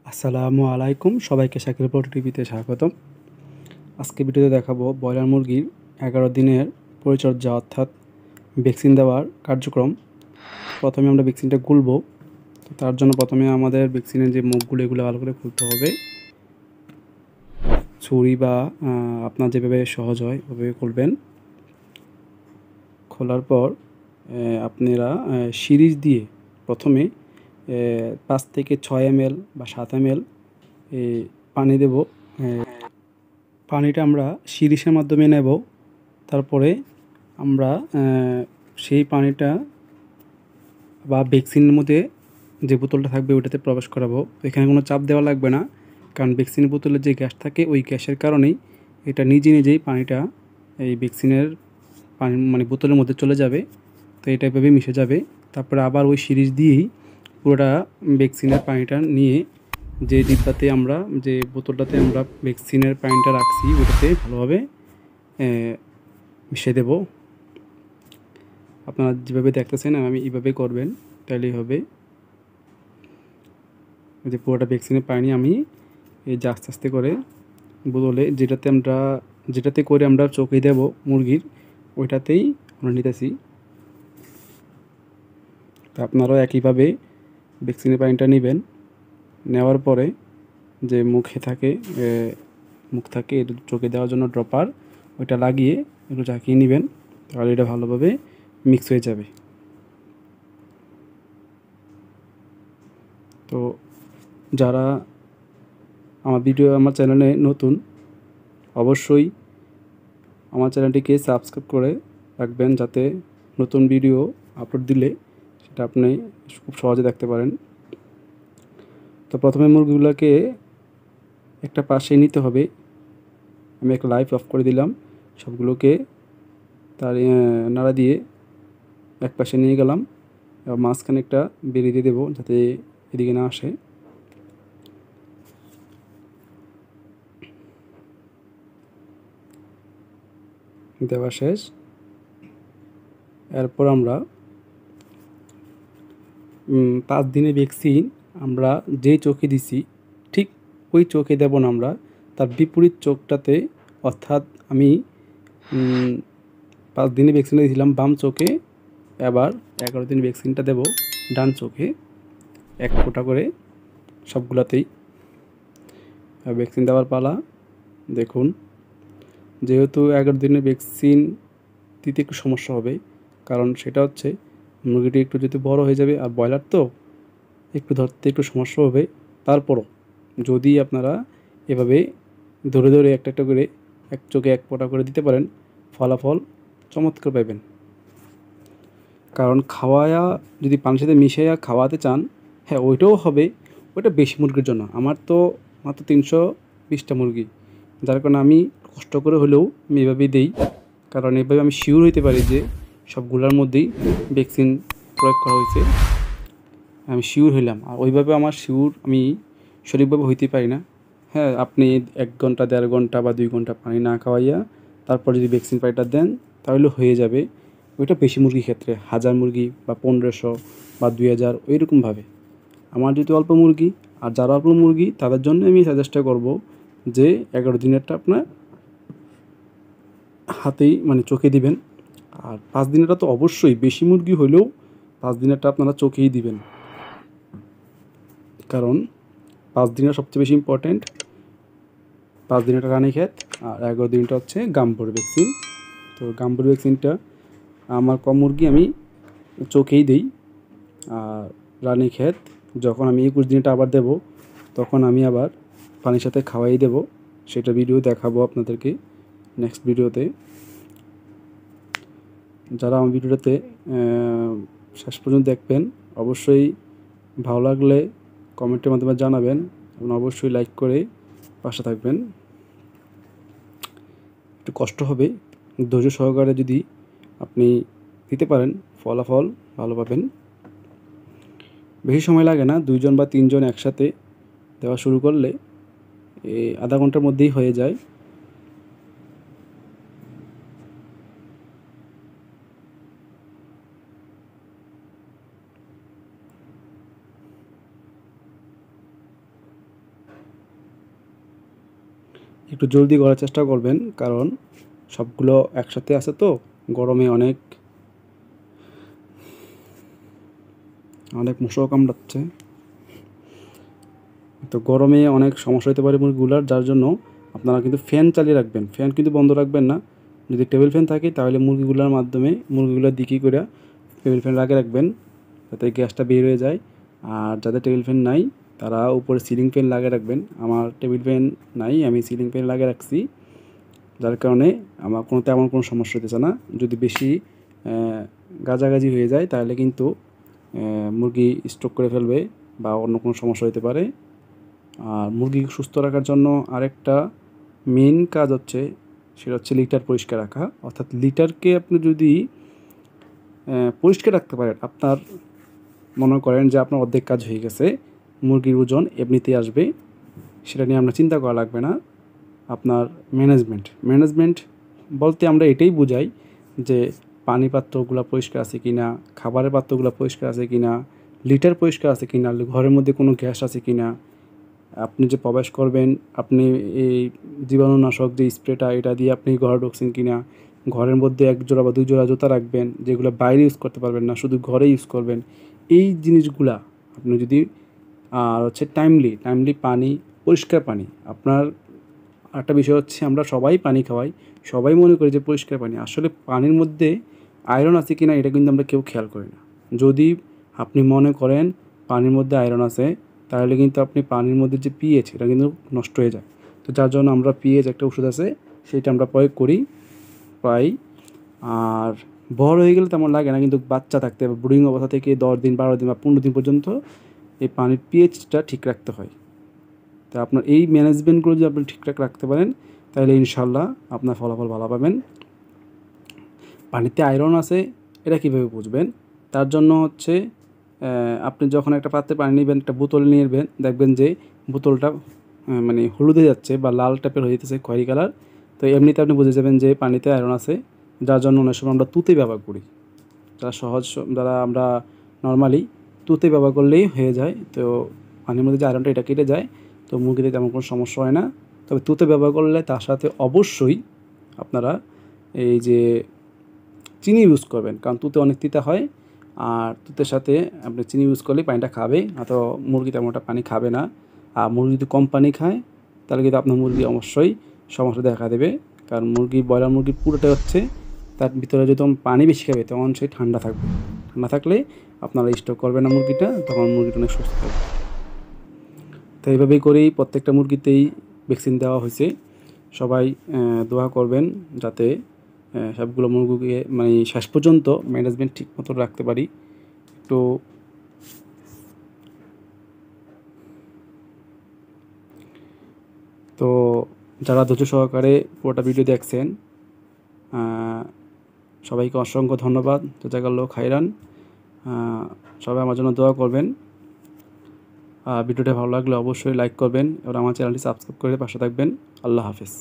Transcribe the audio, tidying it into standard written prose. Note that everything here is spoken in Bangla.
আসসালামু আলাইকুম, সবাইকে শাকির পল্টু টিভিতে স্বাগতম। আজকে ভিডিওতে দেখাবো ব্রয়লার মুরগির 11 দিনের পরিচর্যা অর্থাৎ ভ্যাকসিন দেওয়ার কার্যক্রম। প্রথমে আমরা ভ্যাকসিনটা গুলবো। তো তার জন্য প্রথমে আমাদের ভ্যাকসিনের যে মুখগুলো এগুলো ভালো করে খুলতে হবে। ছুরি বা আপনার যেভাবে সহজ হয় ওভাবে খুলবেন। খোলার পর আপনারা সিরিজ দিয়ে প্রথমে 5 থেকে 6 ml বা 7 ml পানি দেব। পানিটা আমরা সিরিজের মাধ্যমে নেব। তারপরে আমরা সেই পানিটা বা ভ্যাকসিনের মধ্যে যে বোতলটা থাকবে ওইটাতে প্রবেশ করাবো। এখানে কোনো চাপ দেওয়া লাগবে না, কারণ ভ্যাকসিনের বোতলে যে গ্যাস থাকে ওই গ্যাসের কারণেই এটা নিজে নিজেই পানিটা এই ভ্যাকসিনের পানি মানে বোতলের মধ্যে চলে যাবে। তো এটা এভাবে মিশে যাবে। তারপরে আবার ওই সিরিজ দিয়েই পুরোটা ভ্যাকসিনের পানিটা নিয়ে যে ডিব্বাতে আমরা যে বোতলটাতে আমরা ভ্যাকসিনের পানিটা রাখছি ওটাতে ভালোভাবে মিশিয়ে দেব। আপনারা যেভাবে দেখতেছেন আমি এইভাবে করবেন, তাহলেই হবে। যে পুরোটা ভ্যাকসিনের পানি আমি এই যে আস্তে আস্তে করে বোতলে যেটাতে করে আমরা চোখে দেব মুরগির, ওইটাতেই আমরা নিতেছি। তো আপনারাও একইভাবে ভ্যাকসিনের পানিটা নেবেন। নেওয়ার পরে যে মুখ থাকে এটা চোখে দেওয়ার জন্য ড্রপার, ওইটা লাগিয়ে একটু ঝাঁকিয়ে নেবেন, তাহলে এটা ভালোভাবে মিক্স হয়ে যাবে। তো যারা আমার চ্যানেলে নতুন, অবশ্যই আমার চ্যানেলটিকে সাবস্ক্রাইব করে রাখবেন, যাতে নতুন ভিডিও আপলোড দিলে সেটা আপনি খুব সহজে দেখতে পারেন। তো প্রথমে মুরগিগুলোকে একটা পাশে নিতে হবে। আমি একটা লাইট অফ করে দিলাম, সবগুলোকে তার নাড়া দিয়ে এক পাশে নিয়ে গেলাম। এবার মাঝখানে একটা বেরি দিয়ে দেবো যাতে এদিকে না আসে। দেওয়া শেষ। এরপর আমরা 5 দিনের ভ্যাকসিন আমরা যেই চোখে দিছি ঠিক ওই চোখে দেব না, আমরা তার বিপরীত চোখটাতে, অর্থাৎ আমি 5 দিনে ভ্যাকসিনটা দিয়েছিলাম বাম চোখে, এবার 11 দিন ভ্যাকসিনটা দেব ডান চোখে, 1 ফোঁটা করে সবগুলাতেই। ভ্যাকসিন দেওয়ার পালা। দেখুন, যেহেতু 11 দিনের ভ্যাকসিন দিতে একটু সমস্যা হবে, কারণ সেটা হচ্ছে মুরগিটি একটু যদি বড় হয়ে যাবে, আর ব্রয়লার তো একটু ধরতে একটু সমস্যা হবে। তারপরও যদি আপনারা এভাবে ধরে ধরে একটা একটা করে এক চোখে 1 ফোঁটা করে দিতে পারেন, ফলাফল চমৎকার পাবেন। কারণ যদি পানির সাথে মিশিয়ে খাওয়াতে চান, হ্যাঁ ওইটাও হবে, ওইটা বেশি মুরগির জন্য। আমার তো মাত্র 320টা মুরগি, যার কারণে আমি কষ্ট করে হলেও আমি এভাবেই দিই, কারণ এভাবে আমি শিওর হইতে পারি যে সবগুলোর মধ্যেই ভ্যাকসিন প্রয়োগ করা হয়েছে। আমি শিওর হইলাম, আর ওইভাবে আমার শিওর আমি সঠিকভাবে হইতে পারি না। হ্যাঁ, আপনি 1 ঘন্টা 1.5 ঘন্টা বা 2 ঘন্টা পানি না খাওয়াইয়া তারপর যদি ভ্যাকসিন পানিটা দেন তাহলে হয়ে যাবে। ওইটা বেশি মুরগির ক্ষেত্রে 1000 মুরগি বা 1500 বা 2000 ওইরকমভাবে। আমার যেহেতু অল্প মুরগি, আর যারা অল্প মুরগি তাদের জন্য আমি সাজেস্ট করব যে 11 দিনেরটা আপনার হাতেই মানে চোখে দিবেন। আর 5 দিনেরটা তো অবশ্যই, বেশি মুরগি হলেও 5 দিনেরটা আপনারা চোখেই দিবেন, কারণ 5 দিনের সবচেয়ে বেশি ইম্পর্ট্যান্ট। 5 দিনেরটা রানীক্ষেত আর 11 দিনটা হচ্ছে গাম্বুর ভ্যাকসিন। তো গাম্বুর ভ্যাকসিনটা আমার কম মুরগি আমি চোখেই দিই। আর রানীক্ষেত যখন আমি 21 দিনটা আবার দেব, তখন আমি আবার পানির সাথে খাওয়াই দেব। সেটা ভিডিও দেখাবো আপনাদেরকে নেক্সট ভিডিওতে। যারা আমার ভিডিওটাতে শেষ পর্যন্ত দেখবেন, অবশ্যই ভালো লাগলে কমেন্টের মাধ্যমে জানাবেন এবং অবশ্যই লাইক করে পাশে থাকবেন। একটু কষ্ট হবে, ধৈর্য সহকারে যদি আপনি দিতে পারেন ফলাফল ভালো পাবেন। বেশি সময় লাগে না, 2 জন বা 3 জন একসাথে দেওয়া শুরু করলে আধা ঘন্টার মধ্যেই হয়ে যায়। একটু জলদি করার চেষ্টা করবেন, কারণ সবগুলো একসাথে আছে তো গরমে অনেক মশাও কামড়াচ্ছে। তো গরমে অনেক সমস্যা হতে পারে মুরগিগুলার, যার জন্য আপনারা কিন্তু ফ্যান চালিয়ে রাখবেন, ফ্যান কিন্তু বন্ধ রাখবেন না। যদি টেবিল ফ্যান থাকে তাহলে মুরগিগুলোর দিকে করে টেবিল ফ্যান লাগিয়ে রাখবেন, যাতে গ্যাসটা বের হয়ে যায়। আর যাদের টেবিল ফ্যান নাই তারা উপরে সিলিং ফ্যান লাগিয়ে রাখবেন। আমার টেবিল ফ্যান নাই, আমি সিলিং ফ্যান লাগিয়ে রাখছি, যার কারণে আমার তেমন কোনো সমস্যা হতেছে না। যদি বেশি গাজাগাজি হয়ে যায় তাহলে কিন্তু মুরগি স্ট্রোক করে ফেলবে বা অন্য কোনো সমস্যা হতে পারে। আর মুরগি সুস্থ রাখার জন্য আরেকটা মেন কাজ হচ্ছে, সেটা হচ্ছে লিটার পরিষ্কার রাখা। অর্থাৎ লিটারকে আপনি যদি পরিষ্কার রাখতে পারেন, আপনার মনে করেন যে আপনার অর্ধেক কাজ হয়ে গেছে, মুরগির ওজন এমনিতেই আসবে, সেটা নিয়ে আমরা চিন্তা করা লাগবে না। আপনার ম্যানেজমেন্ট বলতে আমরা এটাই বুঝাই যে পানি পাত্রগুলো পরিষ্কার আছে কি না, খাবারের পাত্রগুলো পরিষ্কার আছে কি না, লিটার পরিষ্কার আছে কি না, ঘরের মধ্যে কোনো গ্যাস আছে কি না, আপনি যে প্রবেশ করবেন আপনি এই জীবাণুনাশক যে স্প্রেটা এটা দিয়ে আপনি ঘরে ঢুকছেন কি না, ঘরের মধ্যে 1 জোড়া বা 2 জোড়া জুতা রাখবেন যেগুলো বাইরে ইউজ করতে পারবেন না, শুধু ঘরে ইউজ করবেন। এই জিনিসগুলা আপনি যদি আর হচ্ছে টাইমলি পানি, পরিষ্কার পানি। আপনার আরেকটা বিষয় হচ্ছে, আমরা সবাই পানি খাওয়াই, সবাই মনে করি যে পরিষ্কার পানি, আসলে পানির মধ্যে আয়রন আছে কি না এটা কিন্তু আমরা কেউ খেয়াল করি না। যদি আপনি মনে করেন পানির মধ্যে আয়রন আছে, তাহলে কিন্তু আপনি পানির মধ্যে যে পিএইচ এটা কিন্তু নষ্ট হয়ে যায়। তো যার জন্য আমরা পিএইচ একটা ওষুধ আছে সেটা আমরা প্রয়োগ করি প্রায়। আর বড় হয়ে গেলে তেমন লাগে না, কিন্তু বাচ্চা থাকতে বা ব্রুডিং অবস্থা থেকে 10 দিন 12 দিন বা 15 দিন পর্যন্ত এই পানির পিএইচটা ঠিক রাখতে হয়। তো আপনার এই ম্যানেজমেন্টগুলো যদি আপনি ঠিকঠাক রাখতে পারেন তাহলে ইনশাল্লাহ আপনার ফলাফল ভালো পাবেন। পানিতে আয়রন আছে এটা কীভাবে বুঝবেন? তার জন্য হচ্ছে আপনি যখন একটা পাত্রে পানি নেবেন, একটা বোতল নিয়ে নেবেন, দেখবেন যে বোতলটা মানে হলুদে যাচ্ছে বা লাল টাইপের হয়ে যেতেছে, খয়েরি কালার। তো এমনিতে আপনি বুঝে যাবেন যে পানিতে আয়রন আছে, যার জন্য অনেক সময় আমরা তুঁতে ব্যবহার করি। যারা আমরা নর্মালি তুঁতে ব্যবহার করলেই হয়ে যায়। তো পানির মধ্যে যে আয়রনটা এটা কেটে যায়, তো মুরগিতে তেমন কোনো সমস্যা হয় না। তবে তুঁতে ব্যবহার করলে তার সাথে অবশ্যই আপনারা এই যে চিনি ইউজ করবেন, কারণ তুঁতে অনেক তিতা হয়। আর তুঁতের সাথে আপনি চিনি ইউজ করলে পানিটা খাবে, তো মুরগি তেমনটা পানি খাবে না। আর মুরগি যদি কম পানি খায় তাহলে কিন্তু আপনার মুরগি অবশ্যই সমস্যা দেখা দেবে। কারণ ব্রয়লার মুরগি পুরোটাই হচ্ছে তার ভিতরে যদি পানি বেশি খাবে তখন সে ঠান্ডা থাকবে, ঠান্ডা থাকলে আপনারা স্টক করবেন না মুরগিটা, তখন মুরগিটা অনেক সুস্থ থাকবে। তো এইভাবেই করেই প্রত্যেকটা মুরগিতেই ভ্যাকসিন দেওয়া হয়েছে। সবাই দোয়া করবেন যাতে সবগুলো মুরগিকে মানে শেষ পর্যন্ত ম্যানেজমেন্ট ঠিক মতো রাখতে পারি। তো তো যারা ধৈর্য সহকারে পুরোটা ভিডিও দেখছেন সবাইকে অসংখ্য ধন্যবাদ। জাযাকাল্লাহু খাইরান। সবাই আমার জন্য দোয়া করবেন। ভিডিওটা ভালো লাগলে অবশ্যই লাইক করবেন এবং আমার চ্যানেলটি সাবস্ক্রাইব করে পাশে থাকবেন। আল্লাহ হাফেজ।